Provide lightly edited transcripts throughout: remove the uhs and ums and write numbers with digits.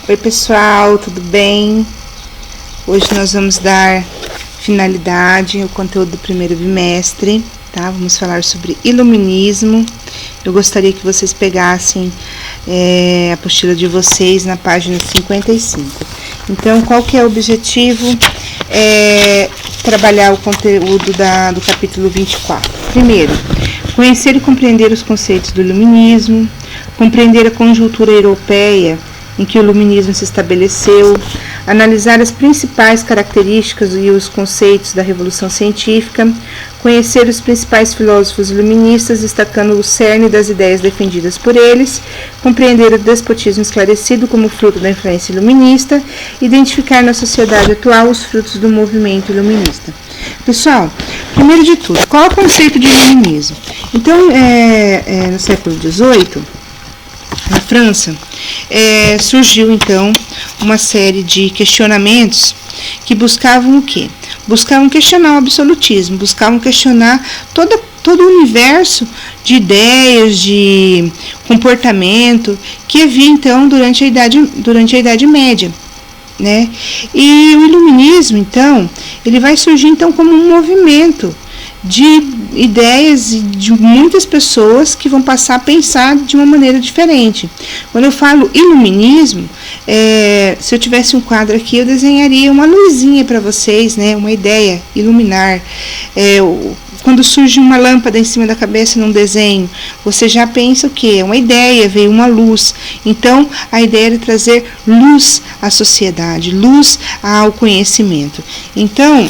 Oi pessoal, tudo bem? Hoje nós vamos dar finalidade ao conteúdo do primeiro bimestre, tá? Vamos falar sobre iluminismo. Eu gostaria que vocês pegassem a apostila de vocês na página 55. Então, qual que é o objetivo? Trabalhar o conteúdo do capítulo 24. Primeiro, conhecer e compreender os conceitos do iluminismo, compreender a conjuntura europeia em que o iluminismo se estabeleceu, analisar as principais características e os conceitos da Revolução Científica, conhecer os principais filósofos iluministas, destacando o cerne das ideias defendidas por eles, compreender o despotismo esclarecido como fruto da influência iluminista, identificar na sociedade atual os frutos do movimento iluminista. Pessoal, primeiro de tudo, qual é o conceito de iluminismo? Então, no século XVIII, na França, surgiu então uma série de questionamentos que buscavam o quê? Buscavam questionar o absolutismo, buscavam questionar todo o universo de ideias, de comportamento que havia então durante a Idade Média, né? E o iluminismo, então, ele vai surgir então como um movimento de ideias de muitas pessoas que vão passar a pensar de uma maneira diferente. Quando eu falo iluminismo, se eu tivesse um quadro aqui, eu desenharia uma luzinha para vocês, né? Uma ideia, iluminar. Quando surge uma lâmpada em cima da cabeça num desenho, você já pensa o quê? Uma ideia, veio uma luz. Então, a ideia era trazer luz à sociedade, luz ao conhecimento. Então,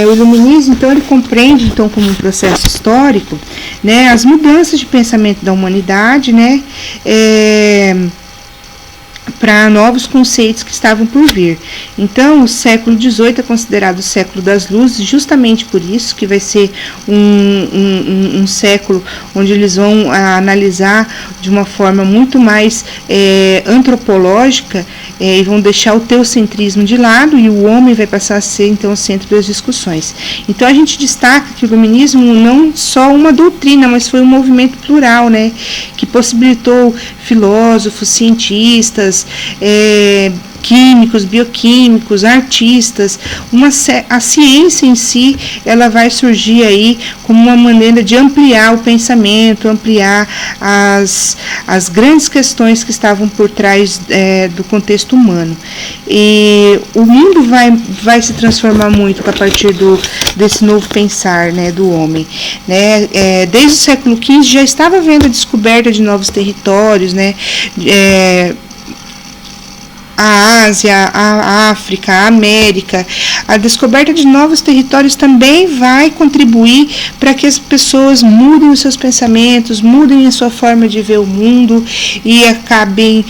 o iluminismo, então, ele compreende, então, como um processo histórico, né, as mudanças de pensamento da humanidade, né, para novos conceitos que estavam por vir. Então, o século XVIII é considerado o século das luzes, justamente por isso, que vai ser um século onde eles vão analisar de uma forma muito mais antropológica e vão deixar o teocentrismo de lado e o homem vai passar a ser, então, o centro das discussões. Então, a gente destaca que o iluminismo não só uma doutrina, mas foi um movimento plural, né, que possibilitou filósofos, cientistas, químicos, bioquímicos, artistas, a ciência em si, ela vai surgir aí como uma maneira de ampliar o pensamento, ampliar as grandes questões que estavam por trás do contexto humano. E o mundo vai se transformar muito a partir desse novo pensar, né, do homem, né? Desde o século XV já estava havendo a descoberta de novos territórios, né? A Ásia, a África, a América, a descoberta de novos territórios também vai contribuir para que as pessoas mudem os seus pensamentos, mudem a sua forma de ver o mundo e acabem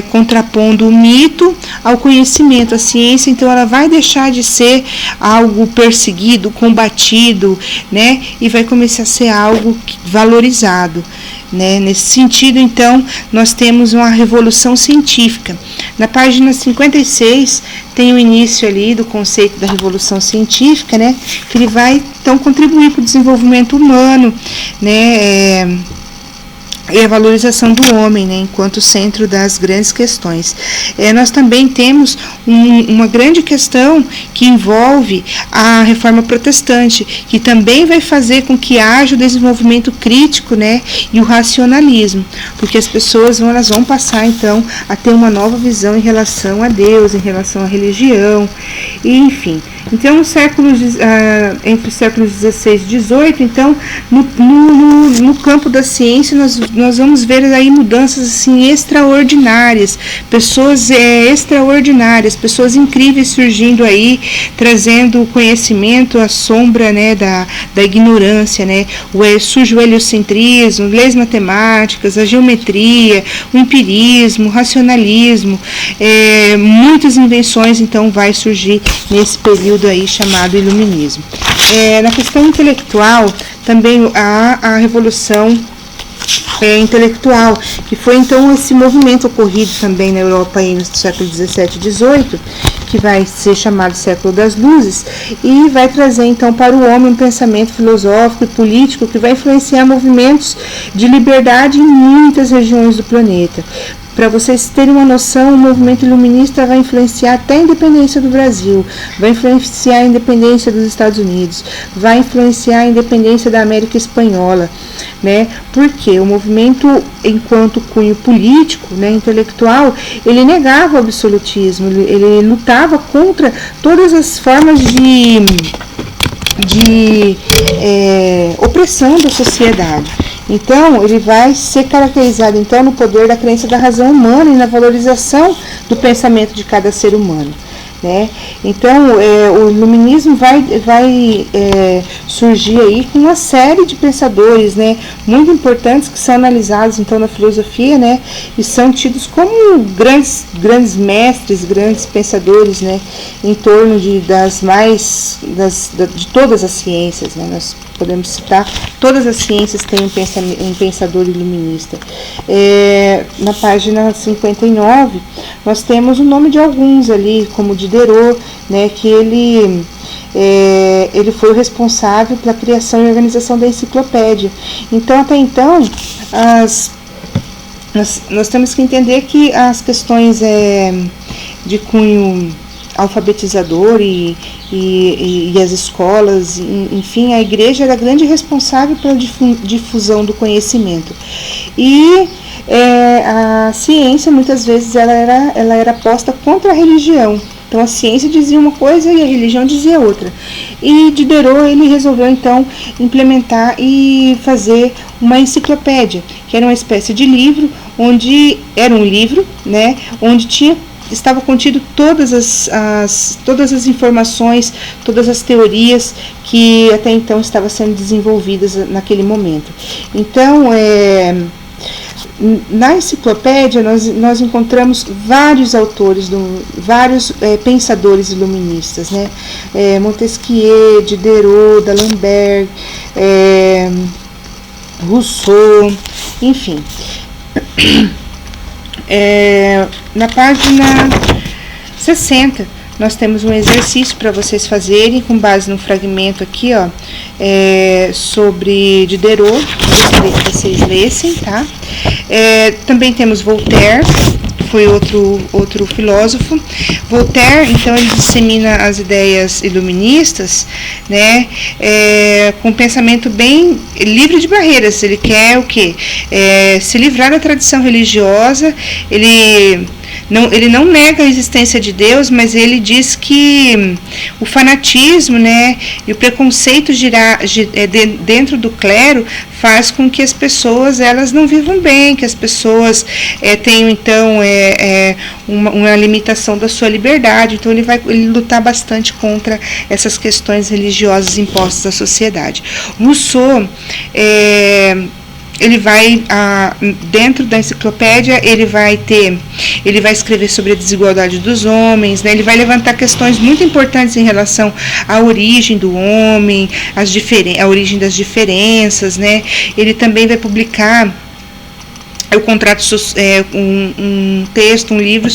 contrapondo o mito ao conhecimento. A ciência, então, ela vai deixar de ser algo perseguido, combatido, né? E vai começar a ser algo valorizado. Né? Nesse sentido, então, nós temos uma revolução científica. Na página 56 tem o início ali do conceito da revolução científica, né? Que ele vai, então, contribuir para o desenvolvimento humano, né? E a valorização do homem, né, enquanto centro das grandes questões. Nós também temos uma grande questão que envolve a reforma protestante, que também vai fazer com que haja o desenvolvimento crítico, né, e o racionalismo, porque as pessoas elas vão passar, então, a ter uma nova visão em relação a Deus, em relação à religião, e, enfim. Então, entre os séculos XVI e XVIII, então, no campo da ciência, nós vamos ver aí mudanças assim extraordinárias, pessoas extraordinárias, pessoas incríveis surgindo aí, trazendo conhecimento à sombra, né, da ignorância, né? Surge o heliocentrismo, leis matemáticas, a geometria, o empirismo, o racionalismo, muitas invenções então vai surgir nesse período aí chamado iluminismo. Na questão intelectual, também há a revolução intelectual, que foi então esse movimento ocorrido também na Europa aí no século XVII e XVIII, que vai ser chamado século das luzes, e vai trazer então para o homem um pensamento filosófico e político que vai influenciar movimentos de liberdade em muitas regiões do planeta. Para vocês terem uma noção, o movimento iluminista vai influenciar até a independência do Brasil, vai influenciar a independência dos Estados Unidos, vai influenciar a independência da América Espanhola, né? Porque o movimento, enquanto cunho político, né, intelectual, ele negava o absolutismo, ele lutava contra todas as formas de opressão da sociedade. Então, ele vai ser caracterizado então no poder da crença da razão humana e na valorização do pensamento de cada ser humano, né? Então, o iluminismo vai surgir aí com uma série de pensadores, né, muito importantes, que são analisados então na filosofia, né, e são tidos como grandes mestres, grandes pensadores, né, em torno de todas as ciências, né. Nós podemos citar, todas as ciências têm um pensador iluminista. Na página 59, nós temos o nome de alguns ali, como Diderot, né, que ele foi o responsável pela criação e organização da enciclopédia. Então, até então, nós temos que entender que as questões de cunho alfabetizador e as escolas, enfim, a igreja era a grande responsável pela difusão do conhecimento. E a ciência, muitas vezes, ela era posta contra a religião. Então, a ciência dizia uma coisa e a religião dizia outra. E Diderot, ele resolveu, então, implementar e fazer uma enciclopédia, que era uma espécie de livro, era um livro, né, onde estava contido todas as informações, todas as teorias que até então estavam sendo desenvolvidas naquele momento. Então, na enciclopédia nós encontramos vários autores, vários pensadores iluministas, né? Montesquieu, Diderot, D'Alembert, Rousseau, enfim. Na página 60, nós temos um exercício para vocês fazerem, com base no fragmento aqui, ó, sobre Diderot. Gostaria que vocês lessem, tá? Também temos Voltaire, que foi outro filósofo. Voltaire, então, ele dissemina as ideias iluministas, né, com um pensamento bem livre de barreiras. Ele quer o quê? Se livrar da tradição religiosa. Ele não nega a existência de Deus, mas ele diz que o fanatismo, né, e o preconceito dentro do clero faz com que as pessoas elas não vivam bem, que as pessoas tenham então uma limitação da sua liberdade. Então ele vai lutar bastante contra essas questões religiosas impostas à sociedade. Rousseau, ele vai, dentro da enciclopédia, ele vai escrever sobre a desigualdade dos homens, né? Ele vai levantar questões muito importantes em relação à origem do homem, a origem das diferenças, né? Ele também vai publicar um texto, um livro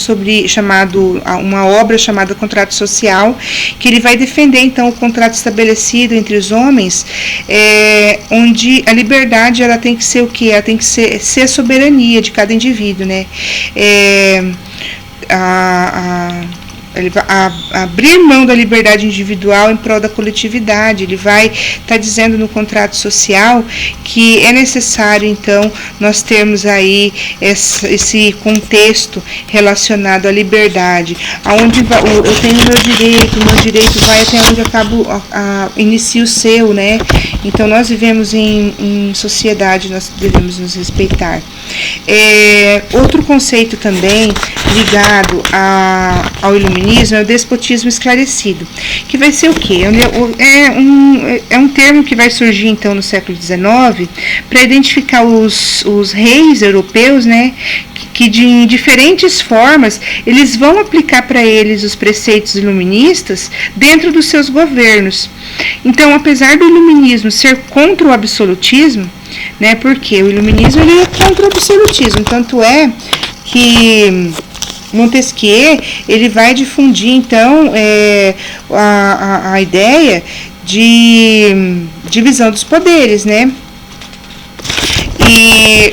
uma obra chamada Contrato Social, que ele vai defender então o contrato estabelecido entre os homens, onde a liberdade ela tem que ser o quê? Ela tem que ser a soberania de cada indivíduo, né? Ele vai abrir mão da liberdade individual em prol da coletividade. Ele vai estar dizendo no contrato social que é necessário, então, nós termos aí esse contexto relacionado à liberdade, aonde eu tenho o meu direito vai até onde inicia o seu, né? Então, nós vivemos em sociedade, nós devemos nos respeitar. Outro conceito também ligado ao iluminismo é o despotismo esclarecido, que vai ser o quê? É um termo que vai surgir então no século XIX para identificar os reis europeus, né, que de diferentes formas eles vão aplicar para eles os preceitos iluministas dentro dos seus governos. Então, apesar do iluminismo ser contra o absolutismo, né, porque o iluminismo ele é contra o absolutismo, tanto é que Montesquieu ele vai difundir então a ideia de divisão dos poderes, né?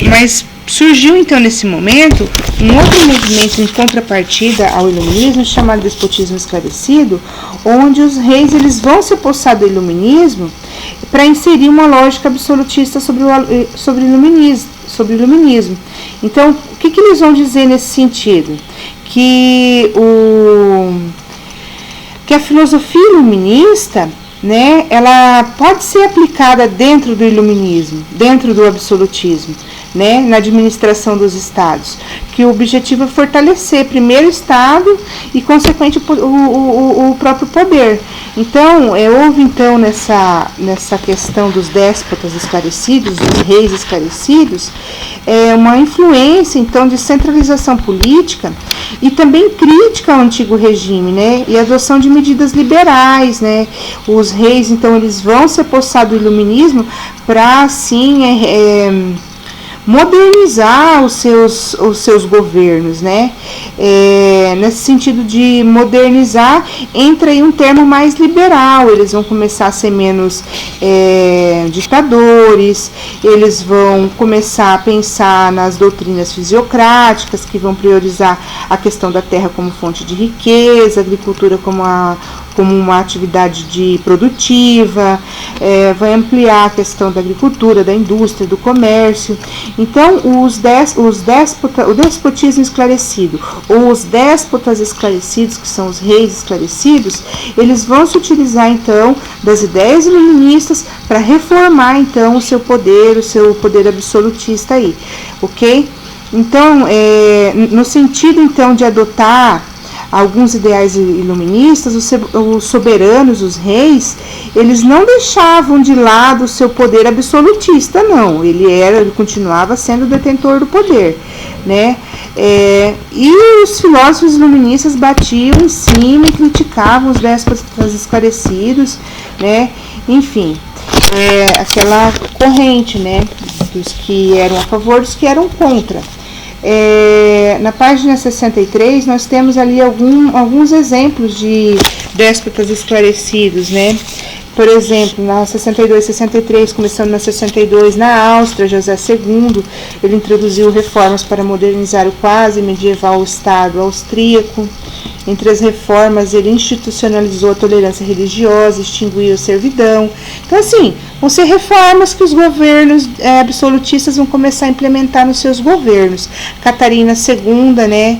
Mas Surgiu então nesse momento um outro movimento em contrapartida ao iluminismo chamado despotismo esclarecido, onde os reis eles vão se apossar do iluminismo para inserir uma lógica absolutista sobre o iluminismo. Então, o que eles vão dizer nesse sentido? Que a filosofia iluminista, né, ela pode ser aplicada dentro do iluminismo, dentro do absolutismo, né, na administração dos estados, que o objetivo é fortalecer primeiro o Estado e, consequente, o próprio poder. Então, houve então nessa questão dos déspotas esclarecidos, dos reis esclarecidos, uma influência então de centralização política e também crítica ao antigo regime, né, e adoção de medidas liberais, né. Os reis então eles vão se apossar do iluminismo para assim modernizar os seus governos, né? Nesse sentido de modernizar, entra aí um termo mais liberal. Eles vão começar a ser menos ditadores, eles vão começar a pensar nas doutrinas fisiocráticas, que vão priorizar a questão da terra como fonte de riqueza, a agricultura como uma atividade produtiva, vai ampliar a questão da agricultura, da indústria, do comércio. Então, o despotismo esclarecido, ou os déspotas esclarecidos, que são os reis esclarecidos, eles vão se utilizar, então, das ideias iluministas para reformar, então, o seu poder absolutista aí, ok? Então, no sentido, então, de adotar alguns ideais iluministas, os soberanos, os reis, eles não deixavam de lado o seu poder absolutista, não. Ele continuava sendo o detentor do poder, né? E os filósofos iluministas batiam em cima e criticavam os déspotas esclarecidos, né? Enfim, aquela corrente, né? Dos que eram a favor, dos que eram contra. Na página 63 nós temos ali alguns exemplos de déspotas esclarecidos, né? Por exemplo, na 62, 63, começando na 62, na Áustria, José II, ele introduziu reformas para modernizar o quase medieval Estado austríaco. Entre as reformas, ele institucionalizou a tolerância religiosa, extinguiu a servidão. Então, assim, vão ser reformas que os governos absolutistas vão começar a implementar nos seus governos. Catarina II, né,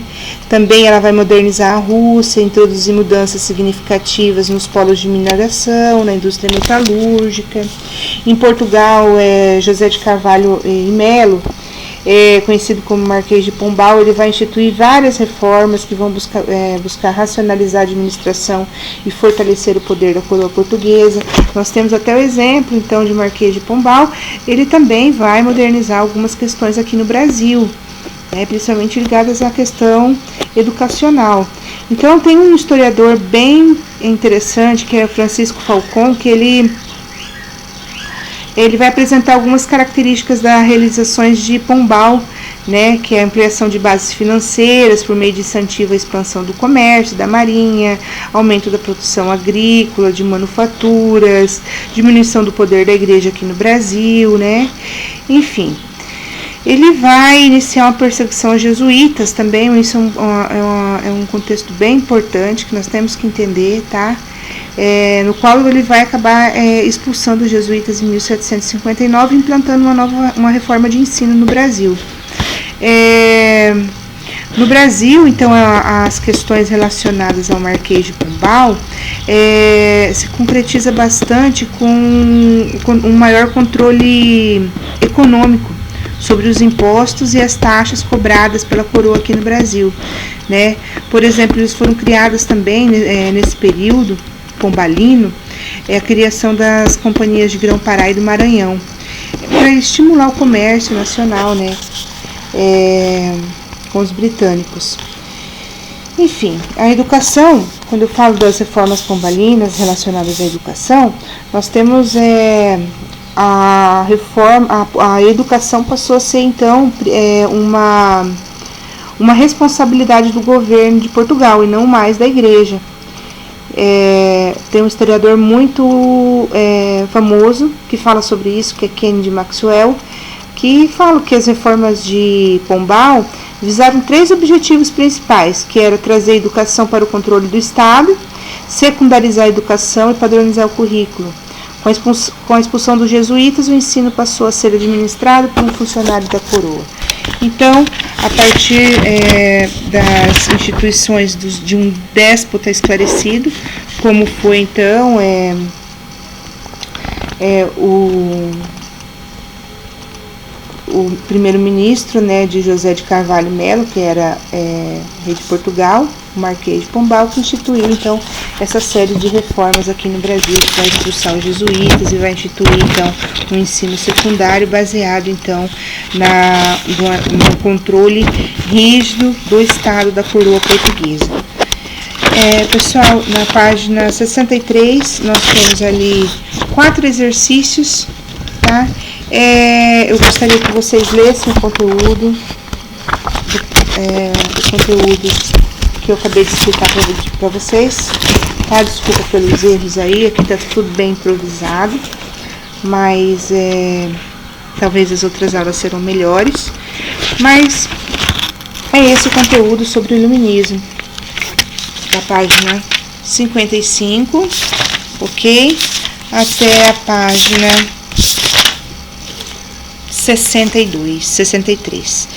também ela vai modernizar a Rússia, introduzir mudanças significativas nos polos de mineração, na indústria metalúrgica. Em Portugal, José de Carvalho e Melo, conhecido como Marquês de Pombal, ele vai instituir várias reformas que vão buscar racionalizar a administração e fortalecer o poder da coroa portuguesa. Nós temos até o exemplo, então, de Marquês de Pombal. Ele também vai modernizar algumas questões aqui no Brasil, principalmente ligadas à questão educacional. Então, tem um historiador bem interessante, que é o Francisco Falcon, que ele vai apresentar algumas características das realizações de Pombal, né, que é a ampliação de bases financeiras por meio de incentivo à expansão do comércio, da marinha, aumento da produção agrícola, de manufaturas, diminuição do poder da igreja aqui no Brasil, né, enfim. Ele vai iniciar uma perseguição aos jesuítas também, isso é um contexto bem importante que nós temos que entender, tá? No qual ele vai acabar expulsando os jesuítas em 1759, implantando uma reforma de ensino no Brasil. No Brasil, então, as questões relacionadas ao Marquês de Pombal se concretiza bastante com um maior controle econômico sobre os impostos e as taxas cobradas pela coroa aqui no Brasil, né? Por exemplo, eles foram criados também nesse período pombalino, a criação das companhias de Grão-Pará e do Maranhão, para estimular o comércio nacional, né, com os britânicos. Enfim, a educação, quando eu falo das reformas pombalinas relacionadas à educação, nós temos a educação passou a ser, então, uma responsabilidade do governo de Portugal e não mais da igreja. Tem um historiador muito famoso que fala sobre isso, que é Kennedy Maxwell, que falam que as reformas de Pombal visaram 3 objetivos principais, que era trazer a educação para o controle do Estado, secundarizar a educação e padronizar o currículo. Com a expulsão dos jesuítas, o ensino passou a ser administrado por um funcionário da coroa. Então, a partir das instituições de um déspota esclarecido, como foi então o primeiro-ministro, né, de José de Carvalho Melo, que era rei de Portugal, o Marquês de Pombal, que instituiu então essa série de reformas aqui no Brasil, que vai expulsar os jesuítas e vai instituir então um ensino secundário baseado então no controle rígido do Estado da coroa portuguesa. Pessoal, na página 63 nós temos ali 4 exercícios, tá? Eu gostaria que vocês lessem o conteúdo, que eu acabei de explicar para vocês, tá? Desculpa pelos erros aí, aqui tá tudo bem improvisado, mas talvez as outras aulas serão melhores, mas é esse o conteúdo sobre o iluminismo, da página 55, ok? Até a página 63,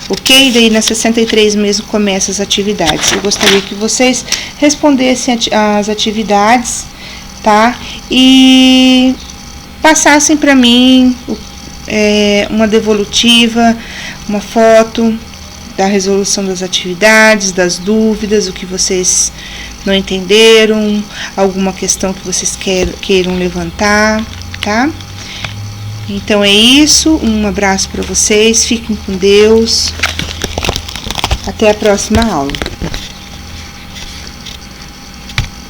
ok? Daí na 63 mesmo começa as atividades. Eu gostaria que vocês respondessem as atividades, tá? E passassem para mim uma devolutiva, uma foto da resolução das atividades, das dúvidas, o que vocês não entenderam, alguma questão que vocês queiram levantar, tá? Então é isso, um abraço para vocês, fiquem com Deus, até a próxima aula.